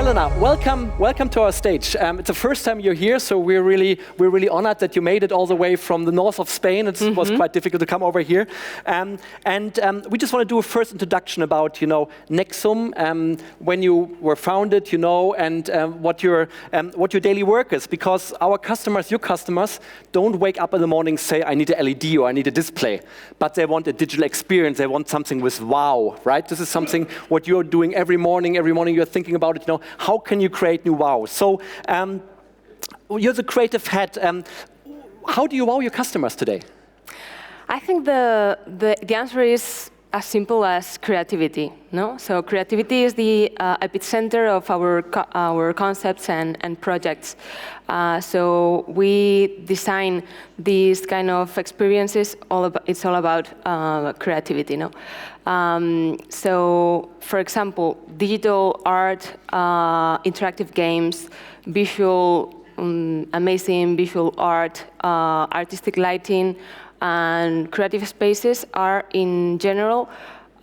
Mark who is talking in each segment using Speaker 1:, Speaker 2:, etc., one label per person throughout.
Speaker 1: Helena, welcome to our stage. It's the first time you're here, so we're really honored that you made it all the way from the north of Spain. It was quite difficult to come over here, and we just want to do a first introduction about Necsum, when you were founded, and what your daily work is, because our customers, your customers, don't wake up in the morning and say, I need an LED or I need a display, but they want a digital experience. They want something with wow, right? This is something what you're doing every morning. Every morning you're thinking about it. How can you create new wow? So you're the creative head. How do you wow your customers today?
Speaker 2: I think the answer is as simple as creativity. No, so creativity is the epicenter of our concepts and projects. So we design these kind of experiences. It's all about creativity. No. So, for example, digital art, interactive games, amazing visual art, artistic lighting, and creative spaces are, in general,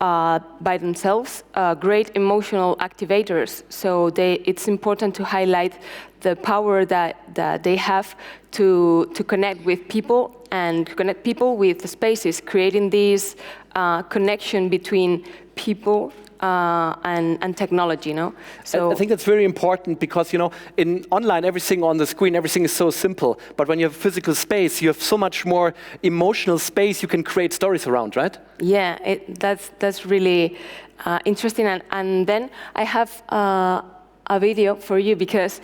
Speaker 2: by themselves, great emotional activators. So it's important to highlight the power that they have to connect with people and connect people with the spaces, creating this connection between people and technology. So
Speaker 1: I think that's very important because in online, everything on the screen, everything is so simple. But when you have physical space, you have so much more emotional space you can create stories around, right?
Speaker 2: Yeah, that's really interesting. And then I have a video for you because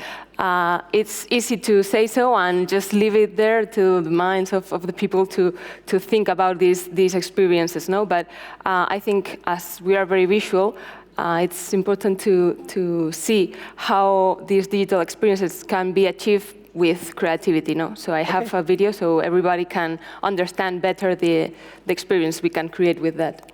Speaker 2: it's easy to say so and just leave it there to the minds of the people to think about these experiences. No, but I think as we are very visual, it's important to see how these digital experiences can be achieved with creativity. No, so I have a video so everybody can understand better the experience we can create with that.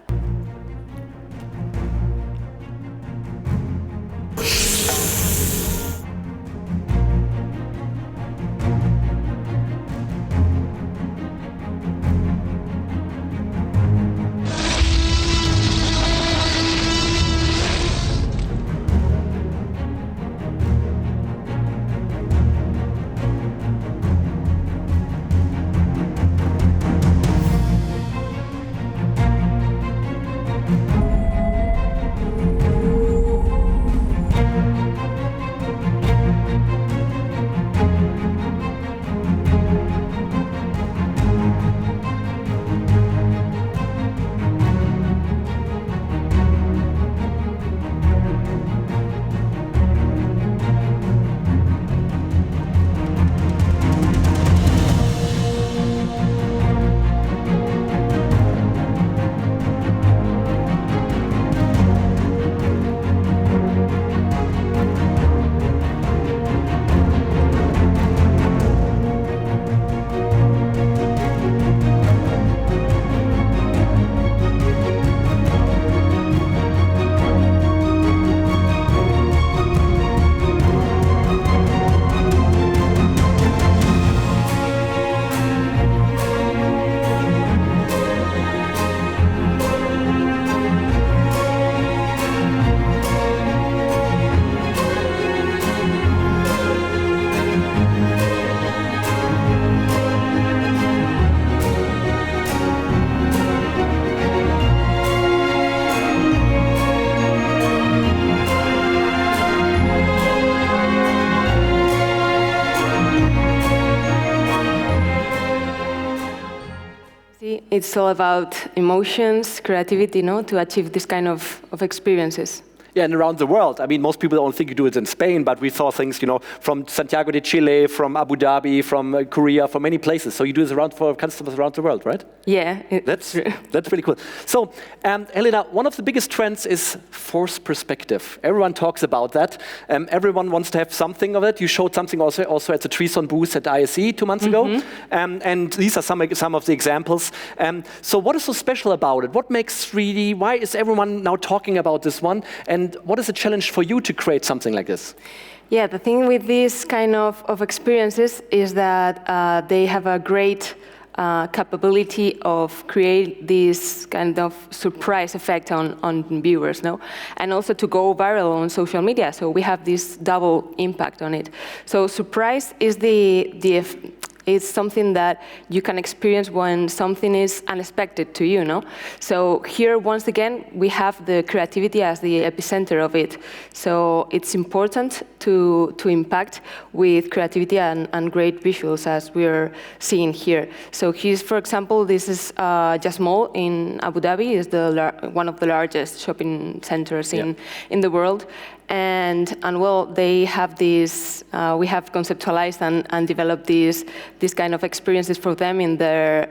Speaker 2: It's all about emotions, creativity, to achieve this kind of experiences.
Speaker 1: Yeah, and around the world. I mean, most people don't think you do it in Spain, but we saw things, from Santiago de Chile, from Abu Dhabi, from Korea, from many places. So you do this around for customers around the world, right?
Speaker 2: Yeah.
Speaker 1: That's really cool. So, Helena, one of the biggest trends is forced perspective. Everyone talks about that. Everyone wants to have something of it. You showed something also at the Trison booth at ISE 2 months ago. And these are some of the examples. So what is so special about it? What makes 3D, why is everyone now talking about this one? And what is the challenge for you to create something like this?
Speaker 2: Yeah, the thing with these kind of experiences is that they have a great capability of create this kind of surprise effect on viewers, no? And also to go viral on social media. So we have this double impact on it. So surprise is it's something that you can experience when something is unexpected to you, no? So here, once again, we have the creativity as the epicenter of it. So it's important to impact with creativity and great visuals, as we're seeing here. So here's, for example, this is Just Mall in Abu Dhabi, is one of the largest shopping centers in the world. And well, they have this. We have conceptualized and developed these kind of experiences for them in their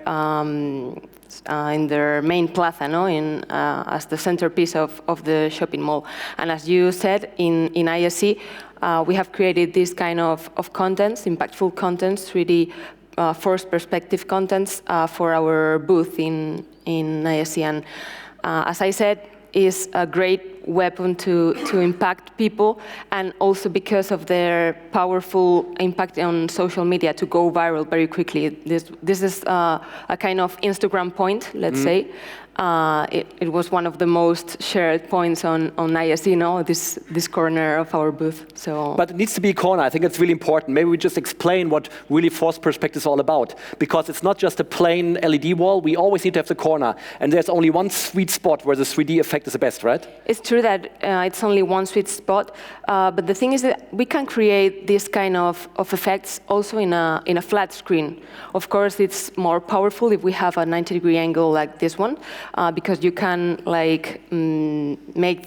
Speaker 2: main plaza, no? As the centerpiece of the shopping mall. And as you said, in ISC, we have created this kind of contents, impactful contents, 3D forced perspective contents for our booth in ISC. And as I said, is a great weapon to impact people, and also because of their powerful impact on social media to go viral very quickly. This is a kind of Instagram point, let's say. It was one of the most shared points on ISC, this corner of our booth. So,
Speaker 1: but it needs to be a corner. I think it's really important. Maybe we just explain what really forced perspective is all about, because it's not just a plain LED wall. We always need to have the corner, and there's only one sweet spot where the 3D effect is the best, right?
Speaker 2: It's true that it's only one sweet spot, but the thing is that we can create this kind of effects also in a flat screen. Of course, it's more powerful if we have a 90-degree angle like this one. Because you can make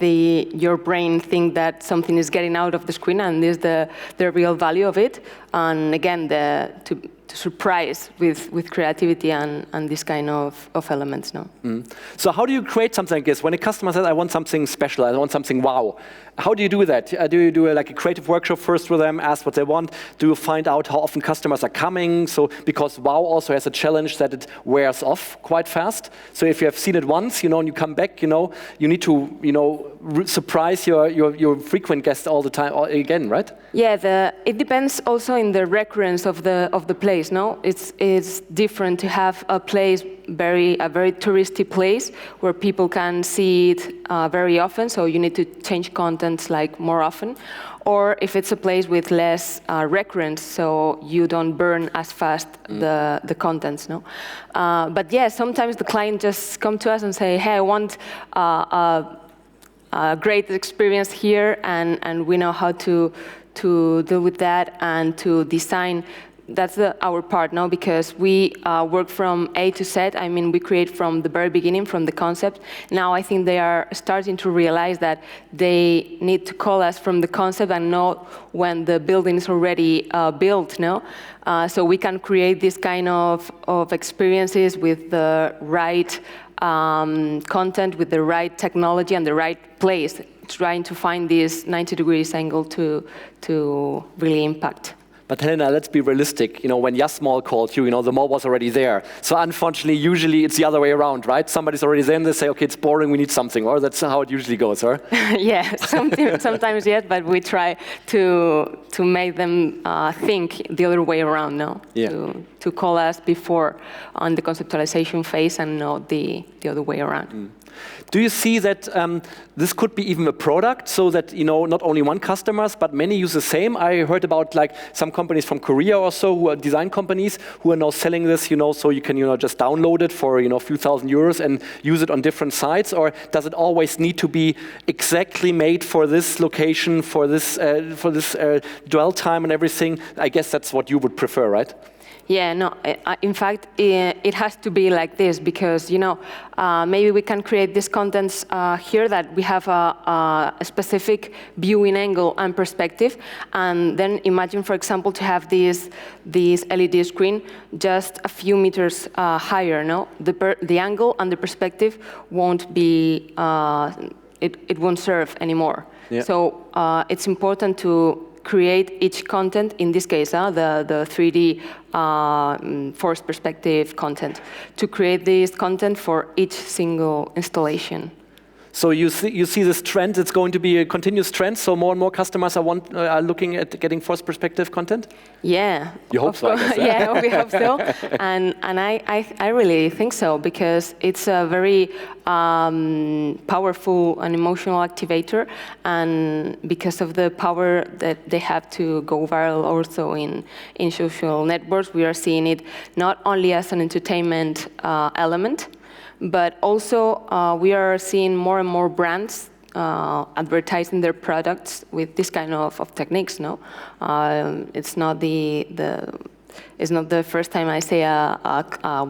Speaker 2: your brain think that something is getting out of the screen, and this is the real value of it. And again, to surprise with creativity and this kind of elements. No.
Speaker 1: So how do you create something like this? When a customer says, "I want something special, I want something wow," how do you do that? Do you do a creative workshop first with them, ask what they want? Do you find out how often customers are coming? So because wow also has a challenge that it wears off quite fast. So if you have seen it once, and you come back, you need to, surprise your frequent guests all the time again, right?
Speaker 2: Yeah, it depends also in the recurrence of the place. No, it's different to have a place, a very touristy place where people can see it very often. So you need to change contents more often, or if it's a place with less recurrence, so you don't burn as fast the contents. No, but yeah, sometimes the client just come to us and say, "Hey, I want a great experience here," and we know how to deal with that and to design. That's our part now, because we work from A to Z. I mean, we create from the very beginning, from the concept. Now I think they are starting to realize that they need to call us from the concept and know when the building is already built, no? So we can create this kind of experiences with the right content, with the right technology and the right place, trying to find this 90 degrees angle to really impact.
Speaker 1: But Helena, let's be realistic. When Just Mall called you, the mall was already there. So unfortunately, usually it's the other way around, right? Somebody's already there and they say, "Okay, it's boring, we need something." Or that's how it usually goes, huh?
Speaker 2: Yeah, sometimes yes, but we try to make them think the other way around, no?
Speaker 1: Yeah.
Speaker 2: To call us before on the conceptualization phase and not the other way around.
Speaker 1: Do you see that this could be even a product, so that not only one customers, but many use the same? I heard about some companies from Korea or so, who are design companies, who are now selling this, so you can just download it for a few thousand euros and use it on different sites. Or does it always need to be exactly made for this location, for this dwell time and everything? I guess that's what you would prefer, right?
Speaker 2: Yeah, no, in fact, it has to be like this, because, maybe we can create these contents here that we have a specific viewing angle and perspective, and then imagine, for example, to have this LED screen just a few meters higher, no? The angle and the perspective won't be, it won't serve anymore. Yeah. So it's important to create each content, in this case, the 3D forced perspective content, to create this content for each single installation.
Speaker 1: So you see this trend, it's going to be a continuous trend, so more and more customers are looking at getting force perspective content?
Speaker 2: Yeah.
Speaker 1: You hope so, I guess.
Speaker 2: Yeah, we hope so. And I really think so, because it's a very powerful and emotional activator, and because of the power that they have to go viral also in social networks, we are seeing it not only as an entertainment element, but also we are seeing more and more brands advertising their products with this kind of techniques. No, it's not it's not the first time I say a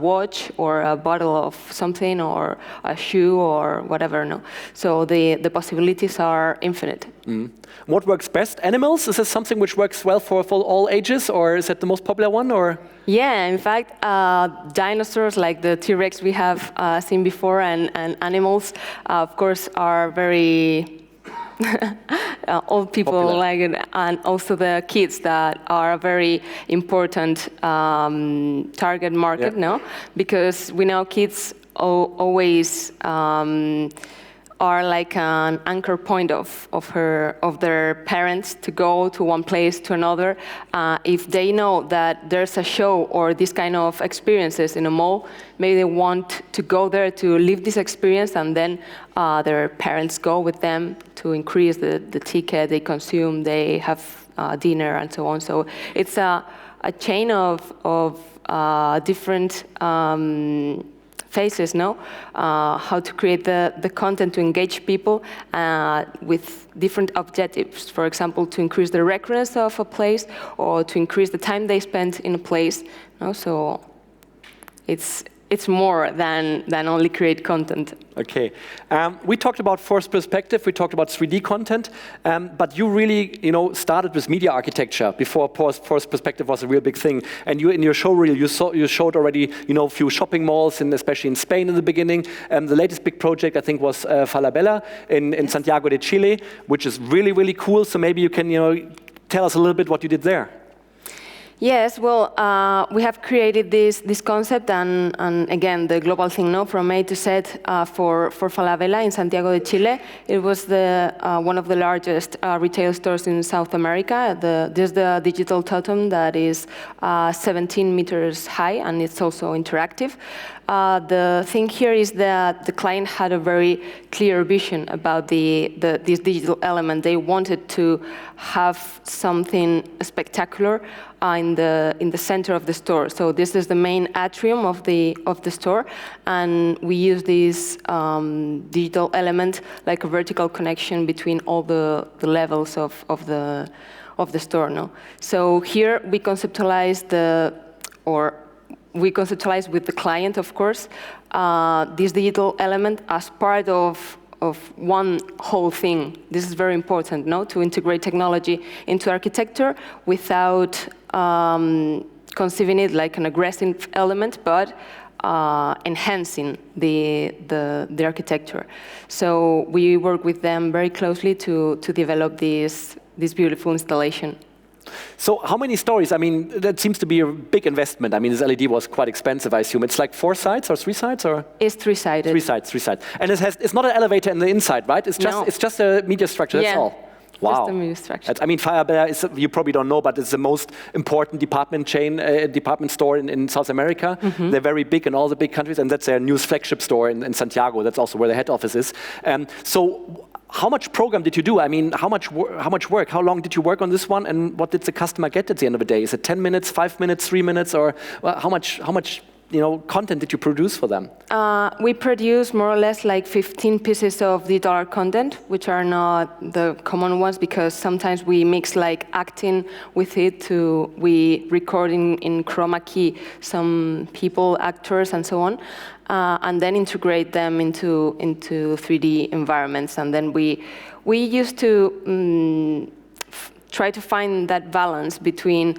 Speaker 2: watch or a bottle of something or a shoe or whatever. No, so the possibilities are infinite.
Speaker 1: Mm. What works best? Animals? Is this something which works well for all ages, or is it the most popular one? Or
Speaker 2: yeah, in fact, dinosaurs like the T-Rex we have seen before, and animals, of course, are very old people popular. Like it, and also the kids that are a very important target market. Yeah. No, because we know kids always are like an anchor point of their parents to go to one place to another. If they know that there's a show or this kind of experiences in a mall, maybe they want to go there to live this experience, and then their parents go with them to increase the ticket they consume, they have dinner and so on. So it's a chain of different phases, no? How to create the content to engage people with different objectives. For example, to increase the recurrence of a place, or to increase the time they spend in a place. No? So it's more than only create content.
Speaker 1: Okay, we talked about force perspective, we talked about 3D content, but you really, started with media architecture before force perspective was a real big thing. And you, in your show reel, you showed already, a few shopping malls, especially in Spain in the beginning. The latest big project, I think, was Falabella in Santiago de Chile, which is really, really cool. So maybe you can, tell us a little bit what you did there.
Speaker 2: Yes, well, we have created this concept, and again, the global thing, no, from A to Z for Falabella in Santiago de Chile. It was one of the largest retail stores in South America. There's the digital totem that is 17 meters high, and it's also interactive. The thing here is that the client had a very clear vision about this digital element. They wanted to have something spectacular in the center of the store. So this is the main atrium of the store, and we use this digital element like a vertical connection between all the levels of the store. No, so here we conceptualize we conceptualize with the client, of course, this digital element as part of one whole thing. This is very important, no? To integrate technology into architecture without conceiving it like an aggressive element, but enhancing the architecture. So we work with them very closely to develop this beautiful installation.
Speaker 1: So how many stories? I mean, that seems to be a big investment. I mean, this LED was quite expensive, I assume. It's like 4 sides or 3 sides, or?
Speaker 2: It's 3-sided.
Speaker 1: 3 sides, 3 sides. And it's not an elevator in the inside, right? It's just a media structure, that's all. Wow.
Speaker 2: Just a media structure.
Speaker 1: I mean, Falabella is, you probably don't know, but it's the most important department store in South America. Mm-hmm. They're very big in all the big countries, and that's their new flagship store in Santiago. That's also where the head office is. So how much program did you do? I mean, how much work? How long did you work on this one? And what did the customer get at the end of the day? Is it 10 minutes, 5 minutes, 3 minutes, or how much content did you produce for them?
Speaker 2: We produce more or less like 15 pieces of digital art content, which are not the common ones, because sometimes we mix like acting with it. We record in chroma key some people, actors, and so on. And then integrate them into 3D environments. And then we used to try to find that balance between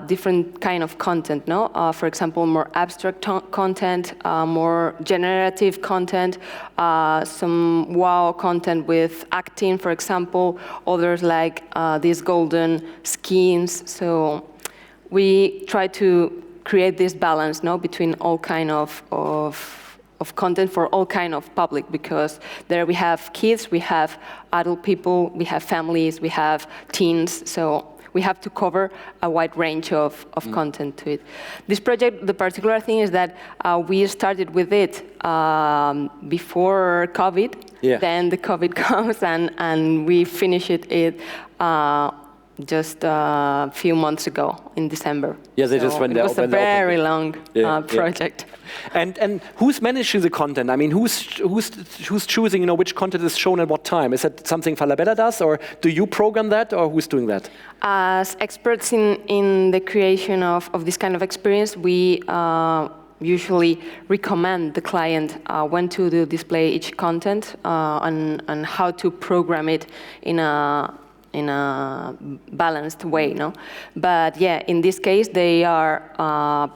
Speaker 2: different kind of content, no? For example, more abstract content, more generative content, some wow content with acting, for example, others like these golden skins. So we try to create this balance, no, between all kind of of content for all kind of public, because there we have kids, we have adult people, we have families, we have teens, so we have to cover a wide range of content to it. This project, the particular thing is that we started with it before COVID, then the COVID comes and we finished it just a few months ago in December.
Speaker 1: Yeah, they just went
Speaker 2: It was a very long project.
Speaker 1: And who's managing the content? I mean, who's choosing, you know, which content is shown at what time? Is that something Falabella does, or do you program that, or who's doing that?
Speaker 2: As experts in the creation of this kind of experience, we usually recommend the client when to display each content and how to program it in a balanced way, no? But yeah, in this case, they are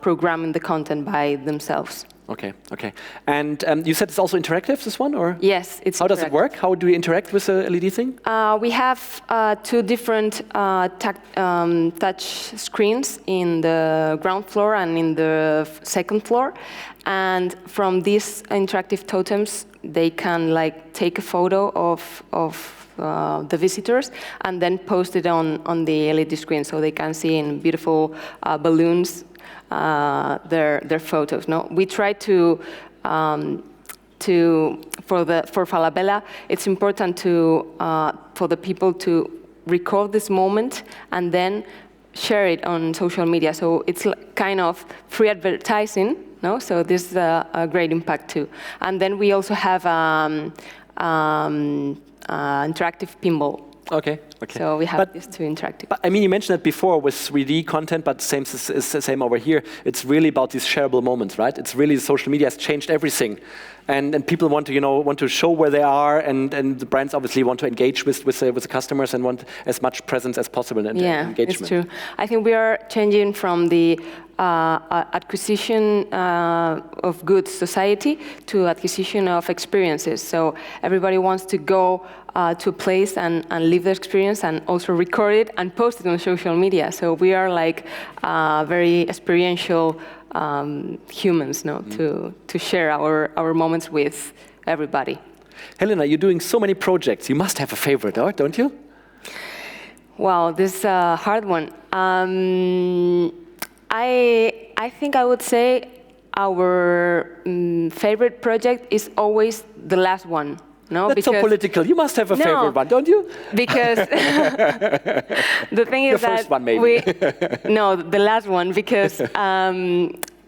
Speaker 2: programming the content by themselves.
Speaker 1: Okay. And you said it's also interactive, this one, or?
Speaker 2: Yes, it's
Speaker 1: How does it work? How do you interact with the LED thing?
Speaker 2: We have two different touch screens in the ground floor and in the second floor. And from these interactive totems, they can like take a photo of the visitors and then post it on the LED screen, so they can see in beautiful balloons their photos. No, we try to for Falabella, it's important for the people to record this moment and then share it on social media. So it's kind of free advertising. No, so this is a great impact too. And then we also have interactive pinball.
Speaker 1: Okay.
Speaker 2: So we have these two interactive.
Speaker 1: But I mean, you mentioned that before with 3D content, but same is the same over here. It's really about these shareable moments, right? It's really social media has changed everything, and people want to show where they are, and the brands obviously want to engage with the customers and want as much presence as possible and engagement.
Speaker 2: Yeah, it's true. I think we are changing from the acquisition of goods society to acquisition of experiences. So everybody wants to go to a place and live the experience and also record it and post it on social media. So we are like very experiential humans, no, to share our moments with everybody.
Speaker 1: Helena, you're doing so many projects. You must have a favorite, don't you?
Speaker 2: Wow, this is a hard one. I think I would say our favorite project is always the last one. No,
Speaker 1: that's so political. You must have a favorite one, don't you?
Speaker 2: Because the thing is
Speaker 1: the first one, maybe.
Speaker 2: No, the last one, because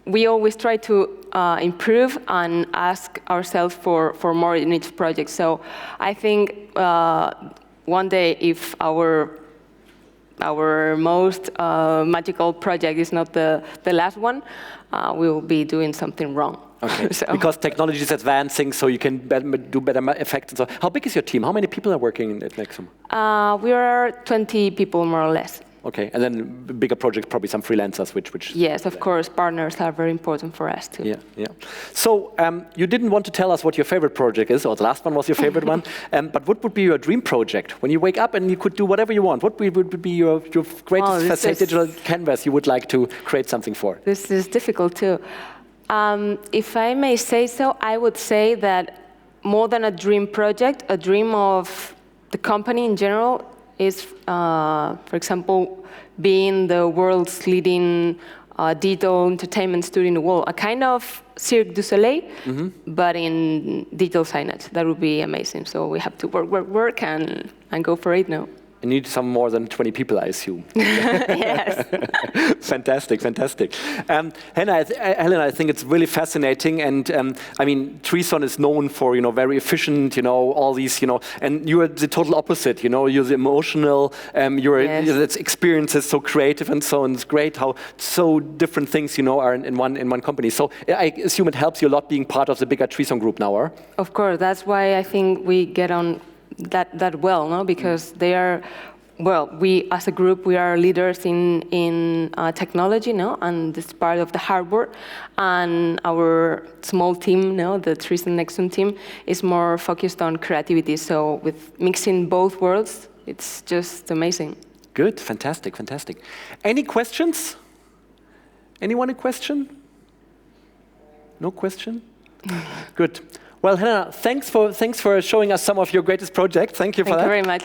Speaker 2: we always try to improve and ask ourselves for more in each project. So I think one day, if our most magical project is not the last one, we will be doing something wrong.
Speaker 1: Okay. Because technology is advancing, so you can do better effects. And so, how big is your team? How many people are working at Necsum?
Speaker 2: We are 20 people, more or less.
Speaker 1: Okay, and then bigger projects, probably some freelancers, which
Speaker 2: yes, of course, partners are very important for us too.
Speaker 1: Yeah. So you didn't want to tell us what your favorite project is, or the last one was your favorite one. But what would be your dream project when you wake up and you could do whatever you want? What would be your greatest facade digital canvas you would like to create something for?
Speaker 2: This is difficult too. If I may say so, I would say that more than a dream project, a dream of the company in general is, for example, being the world's leading digital entertainment studio in the world, a kind of Cirque du Soleil, but in digital signage. That would be amazing. So we have to work and go for it now.
Speaker 1: You need some more than 20 people, I assume.
Speaker 2: Yes.
Speaker 1: Fantastic. Helena, I think it's really fascinating, and I mean, Trison is known for very efficient, all these, and you are the total opposite. You're the emotional. It's experiences so creative and so on. It's great how so different things are in one company. So I assume it helps you a lot being part of the bigger Trison group now, or?
Speaker 2: Of course, that's why I think we get on that well, no? Because they are, we as a group, we are leaders in technology, no? And this part of the hardware, and our small team, the Trison Necsum team, is more focused on creativity. So with mixing both worlds, it's just amazing.
Speaker 1: Good, fantastic. Any questions? Anyone a question? No question? Good. Well, Helena, thanks for showing us some of your greatest projects. Thank you for that.
Speaker 2: Thank you very much.